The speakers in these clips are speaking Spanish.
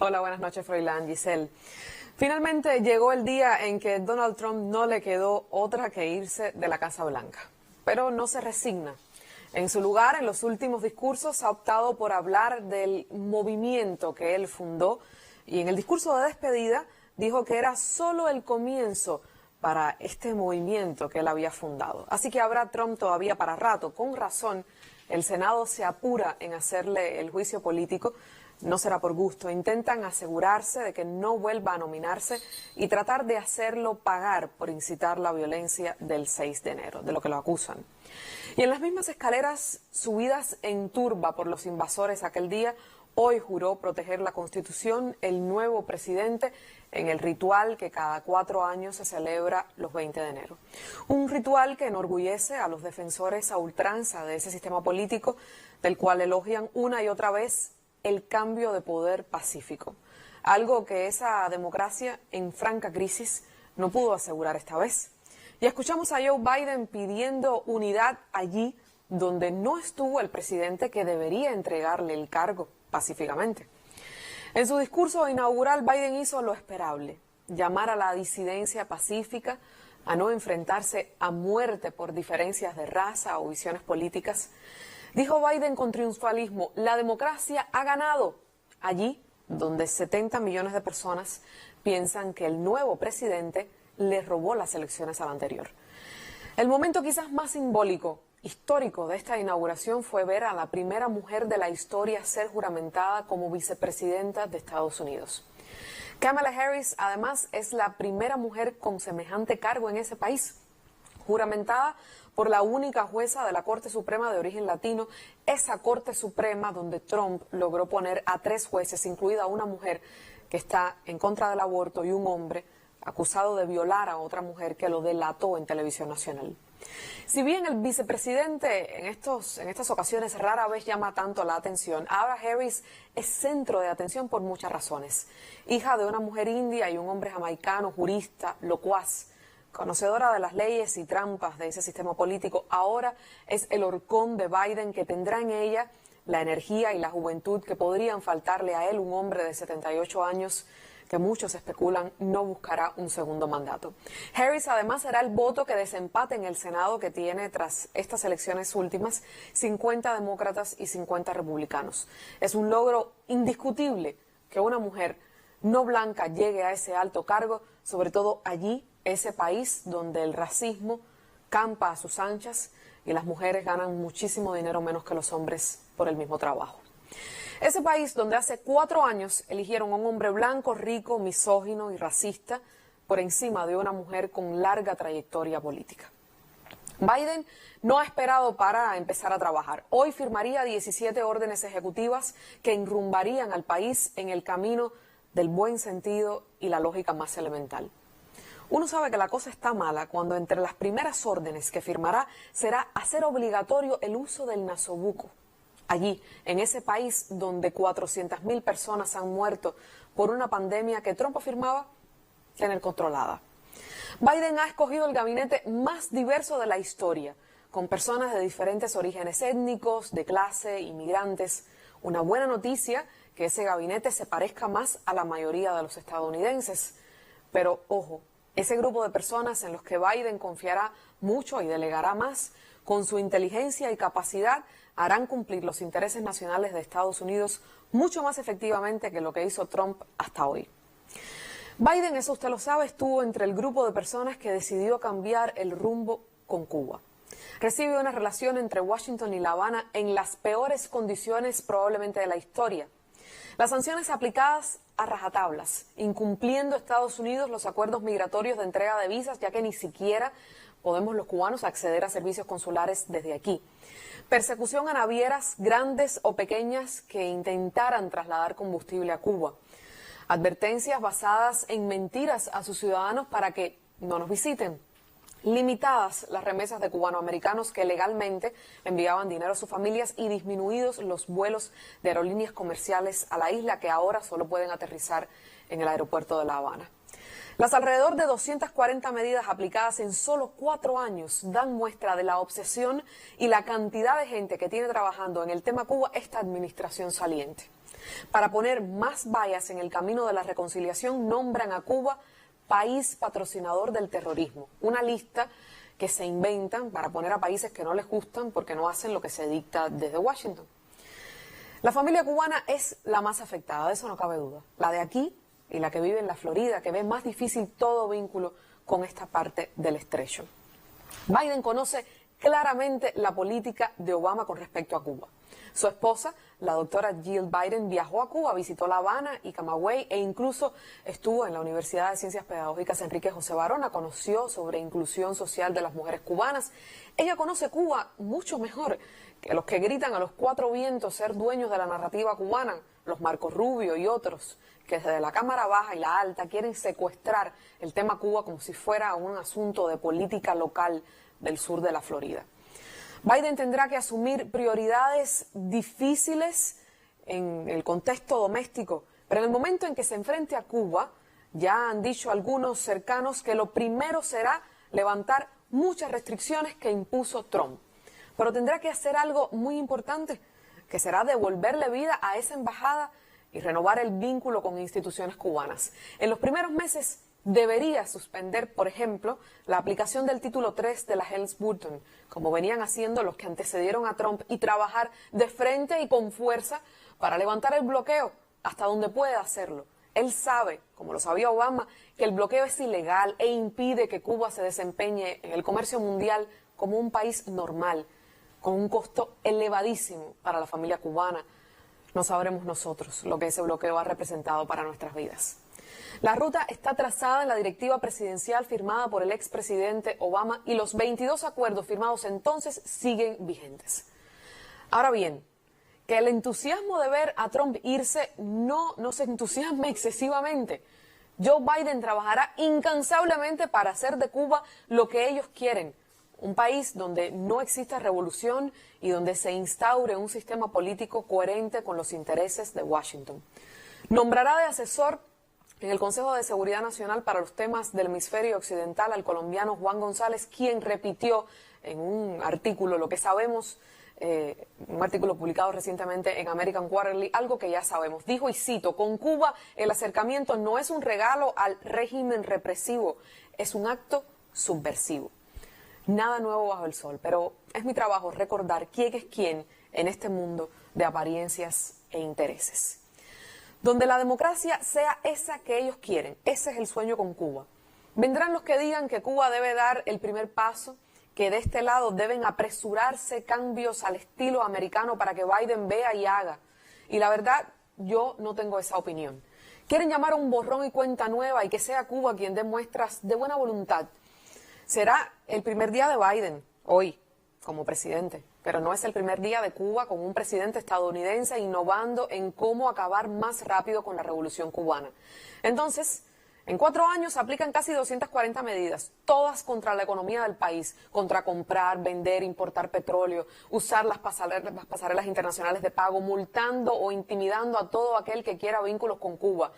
Hola, buenas noches, Froilán, Giselle. Finalmente llegó el día en que Donald Trump no le quedó otra que irse de la Casa Blanca, pero no se resigna. En su lugar, en los últimos discursos, ha optado por hablar del movimiento que él fundó y en el discurso de despedida dijo que era solo el comienzo para este movimiento que él había fundado. Así que habrá Trump todavía para rato. Con razón, el Senado se apura en hacerle el juicio político. No será por gusto. Intentan asegurarse de que no vuelva a nominarse y tratar de hacerlo pagar por incitar la violencia del 6 de enero, de lo que lo acusan. Y en las mismas escaleras subidas en turba por los invasores aquel día, hoy juró proteger la Constitución el nuevo presidente en el ritual que cada 4 años se celebra los 20 de enero. Un ritual que enorgullece a los defensores a ultranza de ese sistema político, del cual elogian una y otra vez el cambio de poder pacífico. Algo que esa democracia en franca crisis no pudo asegurar esta vez. Y escuchamos a Joe Biden pidiendo unidad allí donde no estuvo el presidente que debería entregarle el cargo pacíficamente. En su discurso inaugural, Biden hizo lo esperable, llamar a la disidencia pacífica, a no enfrentarse a muerte por diferencias de raza o visiones políticas. Dijo Biden con triunfalismo, la democracia ha ganado allí donde 70 millones de personas piensan que el nuevo presidente le robó las elecciones al anterior. El momento quizás más simbólico, histórico de esta inauguración fue ver a la primera mujer de la historia ser juramentada como vicepresidenta de Estados Unidos. Kamala Harris, además, es la primera mujer con semejante cargo en ese país, juramentada por la única jueza de la Corte Suprema de origen latino, esa Corte Suprema donde Trump logró poner a 3 jueces, incluida una mujer que está en contra del aborto y un hombre acusado de violar a otra mujer que lo delató en televisión nacional. Si bien el vicepresidente en estas ocasiones rara vez llama tanto la atención, ahora Harris es centro de atención por muchas razones. Hija de una mujer india y un hombre jamaicano, jurista, locuaz, conocedora de las leyes y trampas de ese sistema político, ahora es el horcón de Biden que tendrá en ella la energía y la juventud que podrían faltarle a él, un hombre de 78 años, que muchos especulan no buscará un segundo mandato. Harris además será el voto que desempate en el Senado que tiene tras estas elecciones últimas 50 demócratas y 50 republicanos. Es un logro indiscutible que una mujer no blanca llegue a ese alto cargo, sobre todo allí, ese país donde el racismo campa a sus anchas y las mujeres ganan muchísimo dinero menos que los hombres por el mismo trabajo. Ese país donde hace 4 años eligieron a un hombre blanco, rico, misógino y racista por encima de una mujer con larga trayectoria política. Biden no ha esperado para empezar a trabajar. Hoy firmaría 17 órdenes ejecutivas que enrumbarían al país en el camino del buen sentido y la lógica más elemental. Uno sabe que la cosa está mala cuando entre las primeras órdenes que firmará será hacer obligatorio el uso del nasobuco. Allí, en ese país donde 400.000 personas han muerto por una pandemia que Trump afirmaba tener controlada. Biden ha escogido el gabinete más diverso de la historia, con personas de diferentes orígenes étnicos, de clase, inmigrantes. Una buena noticia que ese gabinete se parezca más a la mayoría de los estadounidenses. Pero, ojo, ese grupo de personas en los que Biden confiará mucho y delegará más, con su inteligencia y capacidad, harán cumplir los intereses nacionales de Estados Unidos mucho más efectivamente que lo que hizo Trump hasta hoy. Biden, eso usted lo sabe, estuvo entre el grupo de personas que decidió cambiar el rumbo con Cuba. Recibe una relación entre Washington y La Habana en las peores condiciones probablemente de la historia. Las sanciones aplicadas a rajatablas, incumpliendo Estados Unidos los acuerdos migratorios de entrega de visas, ya que ni siquiera podemos los cubanos acceder a servicios consulares desde aquí. Persecución a navieras grandes o pequeñas que intentaran trasladar combustible a Cuba. Advertencias basadas en mentiras a sus ciudadanos para que no nos visiten. Limitadas las remesas de cubanoamericanos que legalmente enviaban dinero a sus familias y disminuidos los vuelos de aerolíneas comerciales a la isla que ahora solo pueden aterrizar en el aeropuerto de La Habana. Las alrededor de 240 medidas aplicadas en solo 4 años dan muestra de la obsesión y la cantidad de gente que tiene trabajando en el tema Cuba esta administración saliente. Para poner más vallas en el camino de la reconciliación, nombran a Cuba país patrocinador del terrorismo. Una lista que se inventan para poner a países que no les gustan porque no hacen lo que se dicta desde Washington. La familia cubana es la más afectada, de eso no cabe duda. La de aquí y la que vive en la Florida, que ve más difícil todo vínculo con esta parte del estrecho. Biden conoce claramente la política de Obama con respecto a Cuba. Su esposa, la doctora Jill Biden, viajó a Cuba, visitó La Habana y Camagüey e incluso estuvo en la Universidad de Ciencias Pedagógicas Enrique José Barona, conoció sobre inclusión social de las mujeres cubanas. Ella conoce Cuba mucho mejor que los que gritan a los cuatro vientos ser dueños de la narrativa cubana, los Marco Rubio y otros, que desde la Cámara Baja y la Alta quieren secuestrar el tema Cuba como si fuera un asunto de política local del sur de la Florida. Biden tendrá que asumir prioridades difíciles en el contexto doméstico, pero en el momento en que se enfrente a Cuba, ya han dicho algunos cercanos que lo primero será levantar muchas restricciones que impuso Trump. Pero tendrá que hacer algo muy importante, que será devolverle vida a esa embajada y renovar el vínculo con instituciones cubanas. En los primeros meses debería suspender, por ejemplo, la aplicación del título 3 de la Helms-Burton, como venían haciendo los que antecedieron a Trump, y trabajar de frente y con fuerza para levantar el bloqueo hasta donde pueda hacerlo. Él sabe, como lo sabía Obama, que el bloqueo es ilegal e impide que Cuba se desempeñe en el comercio mundial como un país normal, con un costo elevadísimo para la familia cubana. No sabremos nosotros lo que ese bloqueo ha representado para nuestras vidas. La ruta está trazada en la directiva presidencial firmada por el expresidente Obama y los 22 acuerdos firmados entonces siguen vigentes. Ahora bien, que el entusiasmo de ver a Trump irse no se entusiasme excesivamente. Joe Biden trabajará incansablemente para hacer de Cuba lo que ellos quieren, un país donde no exista revolución y donde se instaure un sistema político coherente con los intereses de Washington. Nombrará de asesor en el Consejo de Seguridad Nacional para los temas del hemisferio occidental al colombiano Juan González, quien repitió en un artículo lo que sabemos, un artículo publicado recientemente en American Quarterly, algo que ya sabemos. Dijo, y cito, con Cuba el acercamiento no es un regalo al régimen represivo, es un acto subversivo. Nada nuevo bajo el sol, pero es mi trabajo recordar quién es quién en este mundo de apariencias e intereses. Donde la democracia sea esa que ellos quieren, ese es el sueño con Cuba. Vendrán los que digan que Cuba debe dar el primer paso, que de este lado deben apresurarse cambios al estilo americano para que Biden vea y haga. Y la verdad, yo no tengo esa opinión. Quieren llamar a un borrón y cuenta nueva y que sea Cuba quien dé muestras de buena voluntad. Será el primer día de Biden, hoy, como presidente, pero no es el primer día de Cuba con un presidente estadounidense innovando en cómo acabar más rápido con la revolución cubana. Entonces, en 4 años se aplican casi 240 medidas, todas contra la economía del país, contra comprar, vender, importar petróleo, usar las pasarelas internacionales de pago, multando o intimidando a todo aquel que quiera vínculos con Cuba.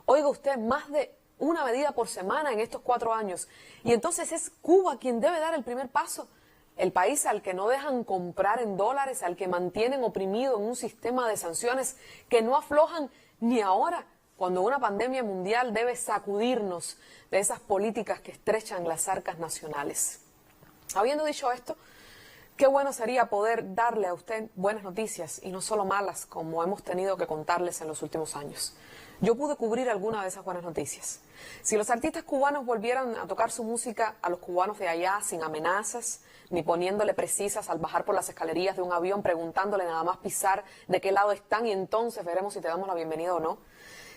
Oiga usted, más de una medida por semana en estos 4 años. Y entonces es Cuba quien debe dar el primer paso. El país al que no dejan comprar en dólares, al que mantienen oprimido en un sistema de sanciones que no aflojan ni ahora, cuando una pandemia mundial debe sacudirnos de esas políticas que estrechan las arcas nacionales. Habiendo dicho esto, qué bueno sería poder darle a usted buenas noticias y no solo malas, como hemos tenido que contarles en los últimos años. Yo pude cubrir algunas de esas buenas noticias. Si los artistas cubanos volvieran a tocar su música a los cubanos de allá sin amenazas, ni poniéndole precisas al bajar por las escalerías de un avión, preguntándole nada más pisar de qué lado están y entonces veremos si te damos la bienvenida o no.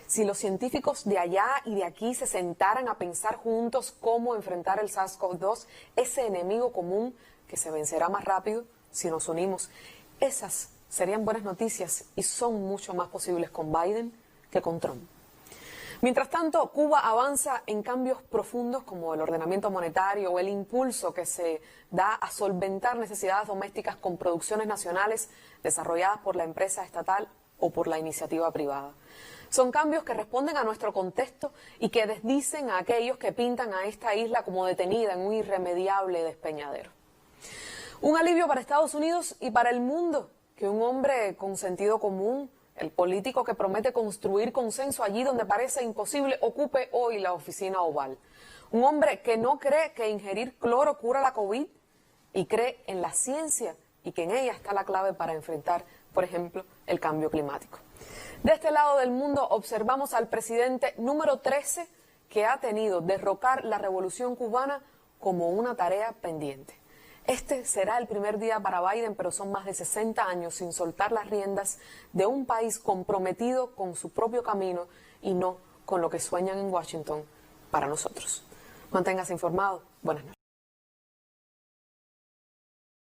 Si los científicos de allá y de aquí se sentaran a pensar juntos cómo enfrentar el SARS-CoV-2, ese enemigo común que se vencerá más rápido si nos unimos, esas serían buenas noticias y son mucho más posibles con Biden que con Trump. Mientras tanto, Cuba avanza en cambios profundos como el ordenamiento monetario o el impulso que se da a solventar necesidades domésticas con producciones nacionales desarrolladas por la empresa estatal o por la iniciativa privada. Son cambios que responden a nuestro contexto y que desdicen a aquellos que pintan a esta isla como detenida en un irremediable despeñadero. Un alivio para Estados Unidos y para el mundo que un hombre con sentido común el político que promete construir consenso allí donde parece imposible, ocupe hoy la oficina oval. Un hombre que no cree que ingerir cloro cura la COVID y cree en la ciencia y que en ella está la clave para enfrentar, por ejemplo, el cambio climático. De este lado del mundo observamos al presidente número 13 que ha tenido derrocar la revolución cubana como una tarea pendiente. Este será el primer día para Biden, pero son más de 60 años sin soltar las riendas de un país comprometido con su propio camino y no con lo que sueñan en Washington para nosotros. Manténgase informado. Buenas noches.